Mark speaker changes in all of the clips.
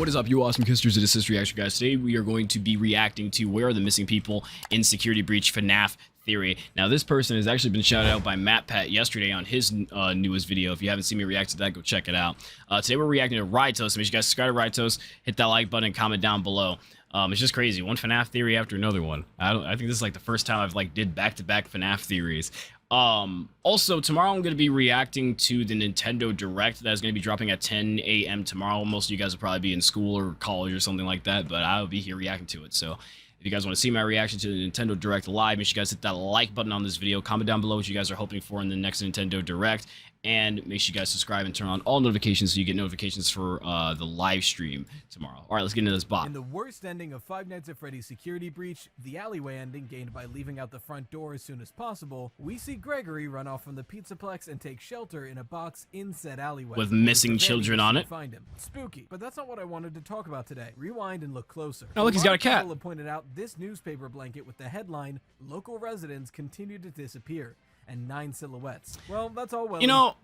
Speaker 1: What is up, you awesome kissers? It is Sister Reaction, guys. Today we are going to be reacting to where are the missing people in Security Breach FNAF theory. Now, this person has actually been shouted out by matpat yesterday on his newest video. If you haven't seen me react to that, go check it out. Today we're reacting to RYETOAST. Make sure you guys subscribe to RYETOAST, hit that like button, and comment down below. It's just crazy. One FNAF theory after another one. I think this is like the first time I've did back-to-back FNAF theories. Also, tomorrow I'm going to be reacting to the Nintendo Direct that is going to be dropping at 10 a.m. tomorrow. Most of you guys will probably be in school or college or something like that, but I'll be here reacting to it. So if you guys want to see my reaction to the Nintendo Direct live, make sure you guys hit that like button on this video. Comment down below what you guys are hoping for in the next Nintendo Direct. And make sure you guys subscribe and turn on all notifications so you get notifications for the live stream tomorrow. All right, let's get into this bot.
Speaker 2: In the worst ending of Five Nights at Freddy's Security Breach, the alleyway ending gained by leaving out the front door as soon as possible, we see Gregory run off from the Pizzaplex and take shelter in a box in said alleyway.
Speaker 1: With missing children on it.
Speaker 2: Find him. Spooky. But that's not what I wanted to talk about today. Rewind and look closer.
Speaker 1: Oh, look, he's got a cat.
Speaker 2: People have pointed out this newspaper blanket with the headline, "Local residents continue to disappear," and 9 silhouettes. Well, that's all well.
Speaker 1: You know,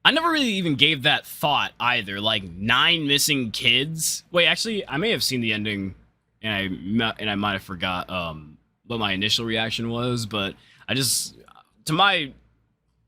Speaker 1: I never really even gave that thought either. Like 9 missing kids. Wait, actually, I may have seen the ending, and I might have forgot what my initial reaction was. But I just, to my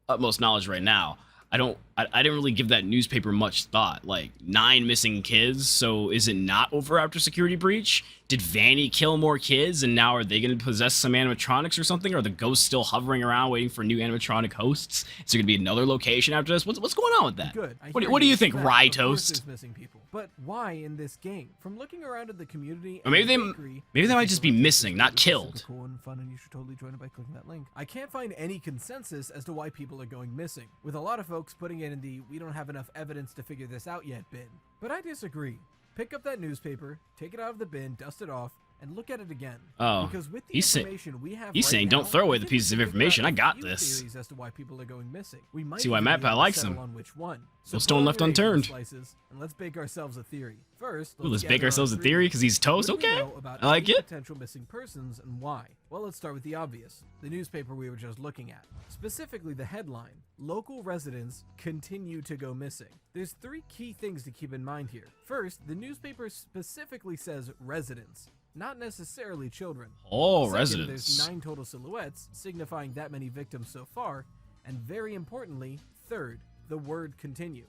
Speaker 1: utmost knowledge right now, I didn't really give that newspaper much thought. Like 9 missing kids. So is it not over after Security Breach? Did Vanny kill more kids, and now are they going to possess some animatronics or something? Are the ghosts still hovering around waiting for new animatronic hosts? Is there going to be another location after this? What's going on with that?
Speaker 2: Good.
Speaker 1: What do you think, RYETOAST?
Speaker 2: Missing people, but why in this game? From looking around at the community,
Speaker 1: or maybe they might just be missing, not killed.
Speaker 2: Cool and fun, and you should totally join it by clicking that link. I can't find any consensus as to why people are going missing, with a lot of folks putting it in the "we don't have enough evidence to figure this out yet" bin. But I disagree. Pick up that newspaper, take it out of the bin, dust it off, and look at it again.
Speaker 1: Oh,
Speaker 2: because with the information we have
Speaker 1: he's saying don't throw away the pieces of information. I got this.
Speaker 2: As to why people are going missing. We might
Speaker 1: see why matpat likes him.
Speaker 2: On which one.
Speaker 1: No stone left unturned.
Speaker 2: Slices, and let's bake ourselves a theory. First,
Speaker 1: let's bake ourselves a theory because he's toast. Okay, I like it.
Speaker 2: Potential missing persons and why. Well, let's start with the obvious. The newspaper we were just looking at. Specifically the headline, "Local residents continue to go missing." There's 3 key things to keep in mind here. First, the newspaper specifically says residents, not necessarily children.
Speaker 1: Oh,
Speaker 2: Second,
Speaker 1: residents.
Speaker 2: There's 9 total silhouettes, signifying that many victims so far. And very importantly, third, the word continue.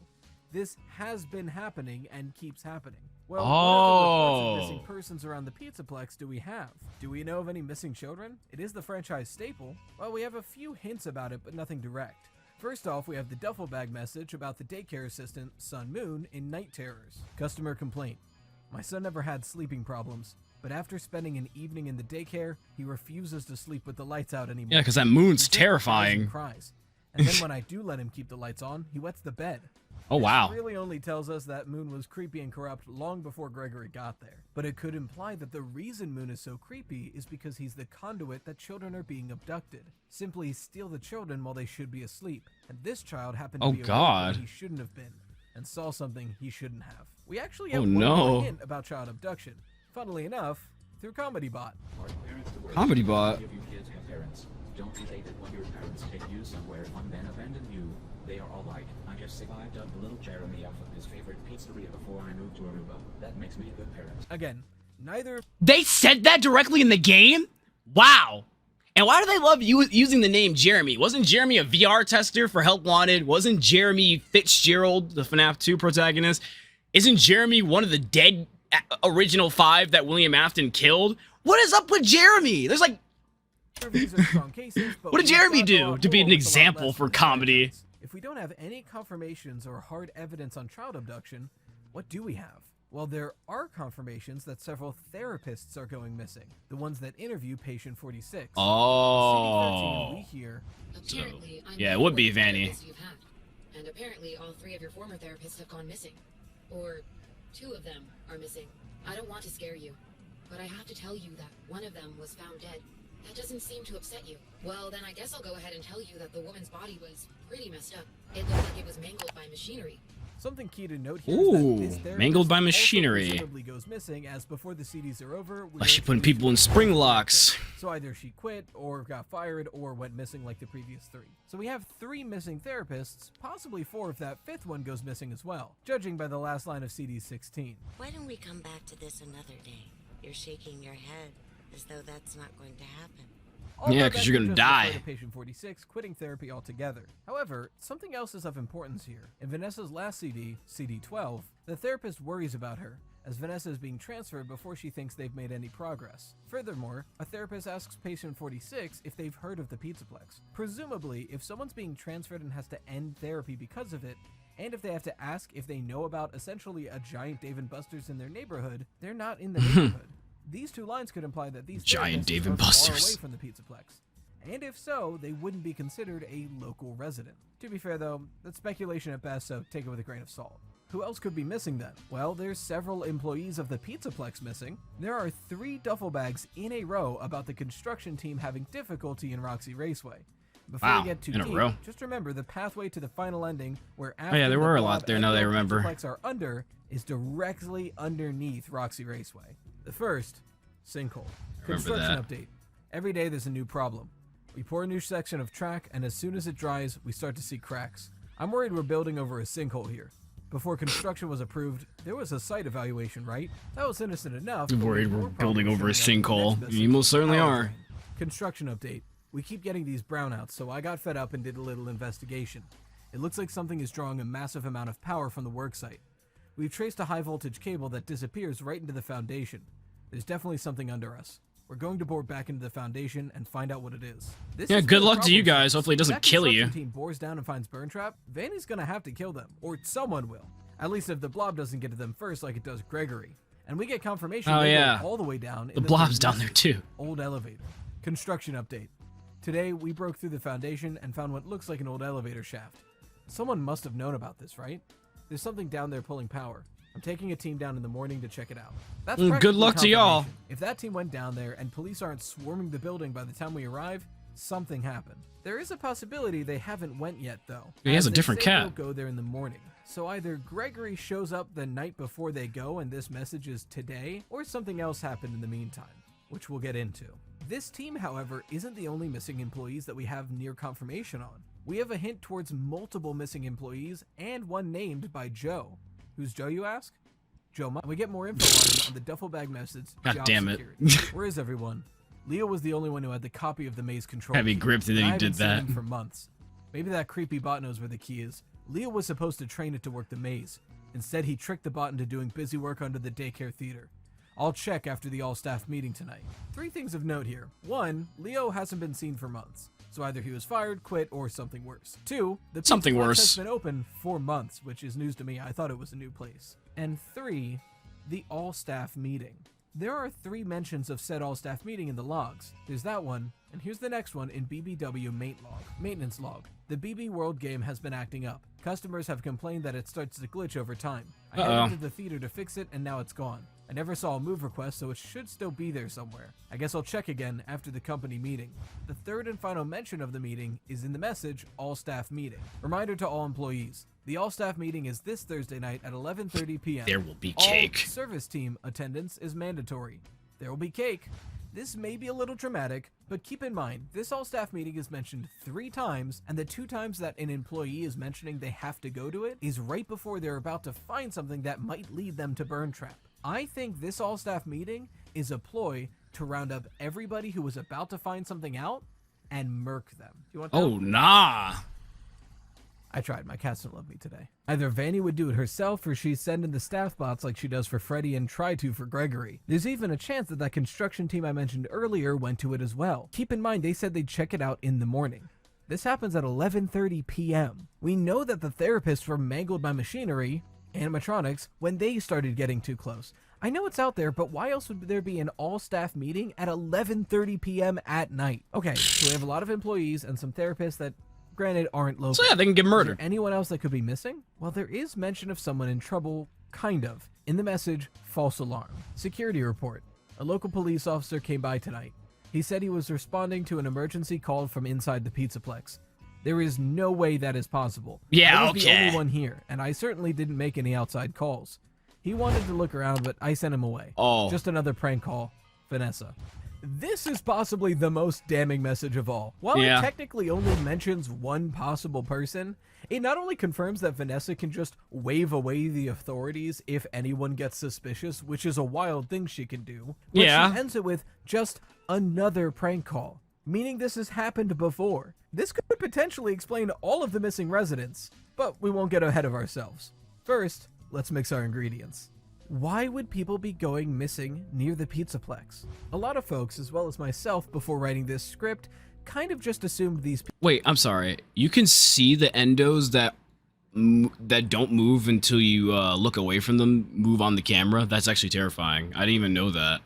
Speaker 2: This has been happening and keeps happening. Well, what other reports of missing persons around the Pizzaplex do we have? Do we know of any missing children? It is the franchise staple. Well, we have a few hints about it, but nothing direct. First off, we have the duffel bag message about the daycare assistant, Sun Moon, in Night Terrors. Customer complaint. My son never had sleeping problems, but after spending an evening in the daycare, he refuses to sleep with the lights out anymore.
Speaker 1: Yeah, because that moon's terrifying.
Speaker 2: Cries. And then when I do let him keep the lights on, he wets the bed.
Speaker 1: Oh, wow.
Speaker 2: This really only tells us that Moon was creepy and corrupt long before Gregory got there. But it could imply that the reason Moon is so creepy is because he's the conduit that children are being abducted. Simply steal the children while they should be asleep. And this child happened to be awake when he shouldn't have been, and saw something he shouldn't have. We actually have one more hint about child abduction. Funnily enough, through ComedyBot.
Speaker 1: ComedyBot?
Speaker 3: Don't relate it when your parents take you somewhere fun then abandon you. They are all like, I just survived up little Jeremy off of his favorite pizzeria before I moved to Aruba. That makes me a good parent.
Speaker 2: Again, neither...
Speaker 1: They said that directly in the game? Wow. And why do they love using the name Jeremy? Wasn't Jeremy a VR tester for Help Wanted? Wasn't Jeremy Fitzgerald, the FNAF 2 protagonist? Isn't Jeremy one of the dead original 5 that William Afton killed? What is up with Jeremy? There's like... What did Jeremy do to be an example for comedy?
Speaker 2: If we don't have any confirmations or hard evidence on child abduction, what do we have? Well, there are confirmations that several therapists are going missing. The ones that interview patient 46.
Speaker 1: Oh.
Speaker 2: We hear.
Speaker 4: Apparently,
Speaker 1: yeah, it would be Vanny.
Speaker 4: And apparently all 3 of your former therapists have gone missing. Or 2 of them are missing. I don't want to scare you, but I have to tell you that one of them was found dead. That doesn't seem to upset you. Well, then I guess I'll go ahead and tell you that the woman's body was pretty messed up. It looked like it was mangled by machinery.
Speaker 2: Something key to note here
Speaker 1: Ooh,
Speaker 2: is that this therapist
Speaker 1: mangled by
Speaker 2: also
Speaker 1: machinery.
Speaker 2: presumably goes missing, as before the CDs are over.
Speaker 1: Like she putting people in spring locks.
Speaker 2: So either she quit, or got fired, or went missing like the previous 3. So we have 3 missing therapists, possibly 4 if that 5th one goes missing as well, judging by the last line of CD 16.
Speaker 5: Why don't we come back to this another day? You're shaking your head as though that's not going to happen.
Speaker 1: Yeah, 'cause you're gonna die.
Speaker 2: To patient 46 quitting therapy altogether. However, something else is of importance here. In Vanessa's last CD, CD 12, the therapist worries about her, as Vanessa is being transferred before she thinks they've made any progress. Furthermore, a therapist asks patient 46 if they've heard of the Pizzaplex. Presumably, if someone's being transferred and has to end therapy because of it, and if they have to ask if they know about essentially a giant Dave & Buster's in their neighborhood, they're not in the neighborhood. These 2 lines could imply that these
Speaker 1: Giant
Speaker 2: therapists
Speaker 1: Dave
Speaker 2: are
Speaker 1: &
Speaker 2: far
Speaker 1: Buster's.
Speaker 2: away from the Pizzaplex. And if so, they wouldn't be considered a local resident. To be fair though, that's speculation at best, so take it with a grain of salt. Who else could be missing then? Well, there's several employees of the Pizzaplex missing. There are 3 duffel bags in a row about the construction team having difficulty in Roxy Raceway. Before
Speaker 1: Wow,
Speaker 2: we get too
Speaker 1: in a
Speaker 2: deep,
Speaker 1: row.
Speaker 2: just remember the pathway to the final ending, where after
Speaker 1: yeah, there
Speaker 2: the
Speaker 1: were a
Speaker 2: Blob
Speaker 1: lot there,
Speaker 2: and
Speaker 1: now that I
Speaker 2: the
Speaker 1: remember.
Speaker 2: Pizzaplex are under, is directly underneath Roxy Raceway. The first, sinkhole.
Speaker 1: Remember
Speaker 2: Construction
Speaker 1: that.
Speaker 2: update. Every day there's a new problem. We pour a new section of track, and as soon as it dries, we start to see cracks. I'm worried we're building over a sinkhole here. Before construction was approved, there was a site evaluation, right? That was innocent enough.
Speaker 1: I'm
Speaker 2: but
Speaker 1: worried
Speaker 2: with
Speaker 1: we're
Speaker 2: more
Speaker 1: building
Speaker 2: problems
Speaker 1: over a
Speaker 2: showing up, the
Speaker 1: sinkhole.
Speaker 2: next
Speaker 1: You most certainly
Speaker 2: power
Speaker 1: are.
Speaker 2: drain. Construction update. We keep getting these brownouts, so I got fed up and did a little investigation. It looks like something is drawing a massive amount of power from the worksite. We've traced a high voltage cable that disappears right into the foundation. There's definitely something under us. We're going to bore back into the foundation and find out what it is. This
Speaker 1: Yeah,
Speaker 2: is
Speaker 1: good
Speaker 2: where the
Speaker 1: luck to you
Speaker 2: problem
Speaker 1: guys.
Speaker 2: starts.
Speaker 1: Hopefully it doesn't
Speaker 2: If that
Speaker 1: kill you.
Speaker 2: construction team bores down and finds BURNTRAP, Vanny's gonna have to kill them, or someone will. At least if the blob doesn't get to them first like it does Gregory. And we get confirmation
Speaker 1: Oh,
Speaker 2: they
Speaker 1: yeah.
Speaker 2: go all the way down.
Speaker 1: The
Speaker 2: in
Speaker 1: blob's
Speaker 2: third
Speaker 1: down there
Speaker 2: message.
Speaker 1: too.
Speaker 2: Old elevator. Construction update. Today, we broke through the foundation and found what looks like an old elevator shaft. Someone must have known about this, right? There's something down there pulling power. I'm taking a team down in the morning to check it out. That's
Speaker 1: Good
Speaker 2: practically
Speaker 1: luck to y'all.
Speaker 2: confirmation. If that team went down there and police aren't swarming the building by the time we arrive, something happened. There is a possibility they haven't went yet, though.
Speaker 1: He has
Speaker 2: as
Speaker 1: a
Speaker 2: they
Speaker 1: different
Speaker 2: say
Speaker 1: cat.
Speaker 2: they'll go there in the morning. So either Gregory shows up the night before they go and this message is today, or something else happened in the meantime, which we'll get into. This team, however, isn't the only missing employees that we have near confirmation on. We have a hint towards multiple missing employees and one named by Joe. Who's Joe, you ask? Joe. We get more info on him on the duffel bag message.
Speaker 1: God
Speaker 2: job
Speaker 1: damn it.
Speaker 2: security. Where is everyone? Leo was the only one who had the copy of the maze control.
Speaker 1: Had me
Speaker 2: key,
Speaker 1: gripped and then
Speaker 2: I
Speaker 1: he
Speaker 2: haven't
Speaker 1: did
Speaker 2: seen
Speaker 1: that.
Speaker 2: him for months. Maybe that creepy bot knows where the key is. Leo was supposed to train it to work the maze. Instead, he tricked the bot into doing busy work under the daycare theater. I'll check after the all-staff meeting tonight. 3 things of note here. 1, Leo hasn't been seen for months, so either he was fired, quit, or something worse. 2, the
Speaker 1: Something
Speaker 2: Pizzaplex
Speaker 1: worse.
Speaker 2: has been open for months, which is news to me. I thought it was a new place. And 3, the all-staff meeting. There are 3 mentions of said all-staff meeting in the logs. There's that one, and here's the next one in BBW maintenance log. The BB World game has been acting up. Customers have complained that it starts to glitch over time. I headed to the theater to fix it, and now it's gone. I never saw a move request, so it should still be there somewhere. I guess I'll check again after the company meeting. The third and final mention of the meeting is in the message, all-staff meeting. Reminder to all employees. The all-staff meeting is this Thursday night at 11:30 p.m.
Speaker 1: There will be
Speaker 2: All
Speaker 1: cake.
Speaker 2: service team attendance is mandatory. There will be cake. This may be a little dramatic, but keep in mind, this all-staff meeting is mentioned 3 times, and the 2 times that an employee is mentioning they have to go to it is right before they're about to find something that might lead them to BURNTRAP. I think this all-staff meeting is a ploy to round up everybody who was about to find something out and murk them. You want that?
Speaker 1: Oh, nah.
Speaker 2: I tried. My cats don't love me today. Either Vanny would do it herself, or she'd send in the staff bots like she does for Freddy and try to for Gregory. There's even a chance that that construction team I mentioned earlier went to it as well. Keep in mind, they said they'd check it out in the morning. This happens at 11:30 p.m. We know that the therapists were mangled by machinery, animatronics, when they started getting too close. I know it's out there, but why else would there be an all-staff meeting at 11:30 p.m. at night? Okay, so we have a lot of employees and some therapists that, granted, aren't local.
Speaker 1: So yeah, they can get
Speaker 2: Is
Speaker 1: murdered.
Speaker 2: there anyone else that could be missing? Well, there is mention of someone in trouble, kind of. In the message, false alarm. Security report. A local police officer came by tonight. He said he was responding to an emergency call from inside the Pizzaplex. There is no way that is possible.
Speaker 1: Yeah,
Speaker 2: I was the
Speaker 1: okay.
Speaker 2: only one here, and I certainly didn't make any outside calls. He wanted to look around, but I sent him away.
Speaker 1: Oh.
Speaker 2: Just another prank call. Vanessa. This is possibly the most damning message of all. While
Speaker 1: Yeah.
Speaker 2: it technically only mentions one possible person, it not only confirms that Vanessa can just wave away the authorities if anyone gets suspicious, which is a wild thing she can do, but
Speaker 1: Yeah.
Speaker 2: she ends it with just another prank call, meaning this has happened before. This could potentially explain all of the missing residents, but we won't get ahead of ourselves. First, let's mix our ingredients. Why would people be going missing near the Pizzaplex? A lot of folks, as well as myself before writing this script, kind of just assumed these people.
Speaker 1: Wait, I'm sorry. You can see the endos that don't move until you look away from them move on the camera. That's actually terrifying. I didn't even know that.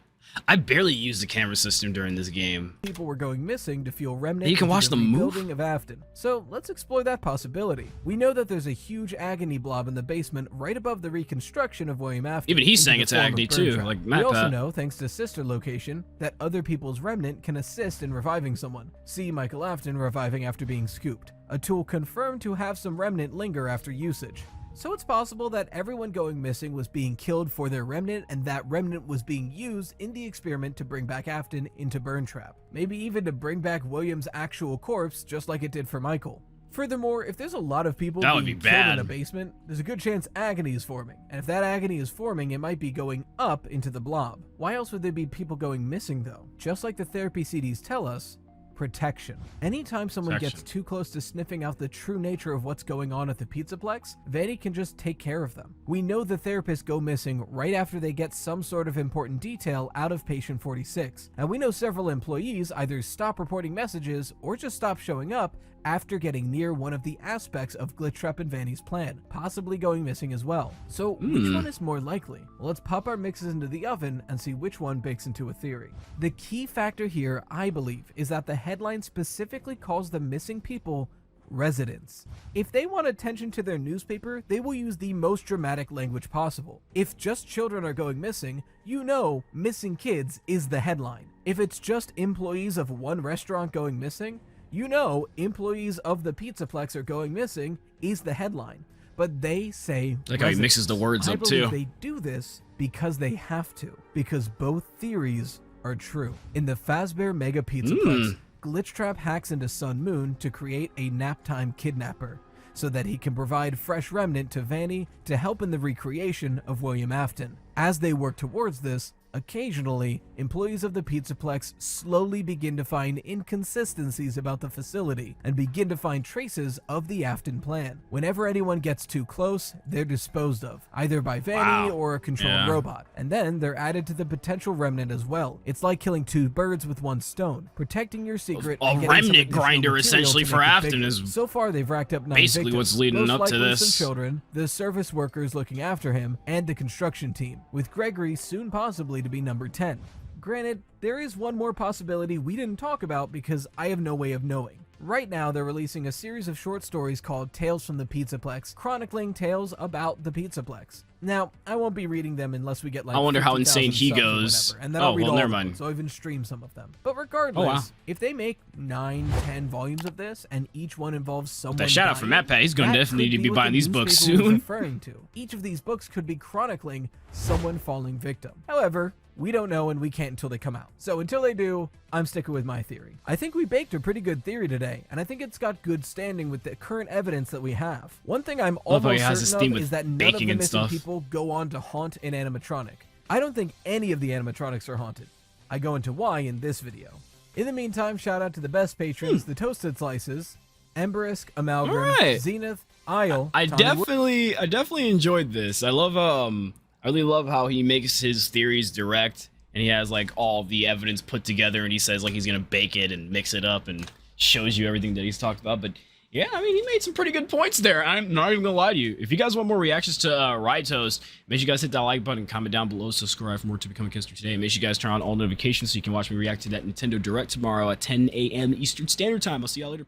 Speaker 1: I barely used the camera system during this game.
Speaker 2: People were going missing to fuel remnants.
Speaker 1: You can watch them move?
Speaker 2: Building of Afton. So let's explore that possibility. We know that there's a huge agony blob in the basement right above the reconstruction of William Afton.
Speaker 1: Even he's
Speaker 2: into
Speaker 1: saying
Speaker 2: the
Speaker 1: it's
Speaker 2: form of
Speaker 1: agony too,
Speaker 2: BURNTRAP.
Speaker 1: like
Speaker 2: We also
Speaker 1: matpat.
Speaker 2: know, thanks to sister location, that other people's remnant can assist in reviving someone. See Michael Afton reviving after being scooped. A tool confirmed to have some remnant linger after usage. So it's possible that everyone going missing was being killed for their remnant, and that remnant was being used in the experiment to bring back Afton into BURNTRAP. Maybe even to bring back William's actual corpse, just like it did for Michael. Furthermore, if there's a lot of people
Speaker 1: That would
Speaker 2: being
Speaker 1: be
Speaker 2: killed in
Speaker 1: bad.
Speaker 2: a basement, there's a good chance agony is forming. And if that agony is forming, it might be going up into the blob. Why else would there be people going missing though? Just like the therapy CDs tell us, protection. Anytime someone gets too close to sniffing out the true nature of what's going on at the Pizzaplex, Vanny can just take care of them. We know the therapists go missing right after they get some sort of important detail out of patient 46, and we know several employees either stop reporting messages or just stop showing up after getting near one of the aspects of GlitchTrap and Vanny's plan, possibly going missing as well. So which one is more likely? Well, let's pop our mixes into the oven and see which one bakes into a theory. The key factor here, I believe, is that the headline specifically calls the missing people residents. If they want attention to their newspaper, they will use the most dramatic language possible. If just children are going missing, you know missing kids is the headline. If it's just employees of one restaurant going missing, you know employees of the Pizzaplex are going missing is the headline. But they say
Speaker 1: Like how he
Speaker 2: residents.
Speaker 1: mixes the words
Speaker 2: I
Speaker 1: up
Speaker 2: believe
Speaker 1: too.
Speaker 2: they do this because they have to, because both theories are true. In the Fazbear Mega Pizzaplex, GlitchTrap hacks into Sun Moon to create a naptime kidnapper so that he can provide fresh remnant to Vanny to help in the recreation of William Afton. As they work towards this, occasionally, employees of the Pizzaplex slowly begin to find inconsistencies about the facility and begin to find traces of the Afton plan. Whenever anyone gets too close, they're disposed of, either by Vanny or a controlled robot. And then they're added to the potential remnant as well. It's like killing two birds with one stone, protecting your secret
Speaker 1: A
Speaker 2: and getting some
Speaker 1: remnant
Speaker 2: additional
Speaker 1: grinder
Speaker 2: material
Speaker 1: essentially
Speaker 2: to
Speaker 1: for
Speaker 2: make it
Speaker 1: Afton
Speaker 2: bigger.
Speaker 1: is
Speaker 2: So far, they've racked up 9
Speaker 1: basically
Speaker 2: victims,
Speaker 1: what's leading
Speaker 2: most
Speaker 1: up to
Speaker 2: likely
Speaker 1: this.
Speaker 2: some children, the service workers looking after him, and the construction team, with Gregory soon possibly to be number 10. Granted, there is one more possibility we didn't talk about because I have no way of knowing. Right now, they're releasing a series of short stories called Tales from the Pizzaplex, chronicling tales about the Pizzaplex. Now, I won't be reading them unless we get like
Speaker 1: I wonder how
Speaker 2: 50,000
Speaker 1: insane he
Speaker 2: subs or
Speaker 1: goes.
Speaker 2: whatever, and then I'll
Speaker 1: Oh,
Speaker 2: read
Speaker 1: well,
Speaker 2: all
Speaker 1: never
Speaker 2: of them,
Speaker 1: mind.
Speaker 2: so I'll even stream some of them. But regardless,
Speaker 1: Oh, wow.
Speaker 2: if they make 9, 10 volumes of this, and each one involves someone
Speaker 1: That shout out from
Speaker 2: dying,
Speaker 1: matpat. He's gonna
Speaker 2: that
Speaker 1: definitely
Speaker 2: could
Speaker 1: need to be
Speaker 2: what
Speaker 1: buying
Speaker 2: the
Speaker 1: these books
Speaker 2: newspaper was
Speaker 1: soon.
Speaker 2: referring to. Each of these books could be chronicling someone falling victim. However, we don't know and we can't until they come out. So until they do, I'm sticking with my theory. I think we baked a pretty good theory today, and I think it's got good standing with the current evidence that we have. One thing I'm
Speaker 1: Love how he
Speaker 2: almost
Speaker 1: has his
Speaker 2: certain
Speaker 1: theme
Speaker 2: of
Speaker 1: with
Speaker 2: is that none of the
Speaker 1: baking and
Speaker 2: missing
Speaker 1: stuff.
Speaker 2: people go on to haunt an animatronic. I don't think any of the animatronics are haunted. I go into why in this video. In the meantime, shout out to the best patrons, the Toasted Slices, Emberisk, Amalgam,
Speaker 1: Alright.
Speaker 2: Zenith, Isle,
Speaker 1: I
Speaker 2: Tommy Wood-
Speaker 1: definitely enjoyed this. I love I really love how he makes his theories direct and he has like all the evidence put together and he says like he's gonna bake it and mix it up and shows you everything that he's talked about. But yeah, I mean, he made some pretty good points there. I'm not even gonna lie to you. If you guys want more reactions to RYETOAST, make sure you guys hit that like button, comment down below, subscribe for more to become a Kister today. Make sure you guys turn on all notifications so you can watch me react to that Nintendo Direct tomorrow at 10 a.m. Eastern Standard Time. I'll see y'all later.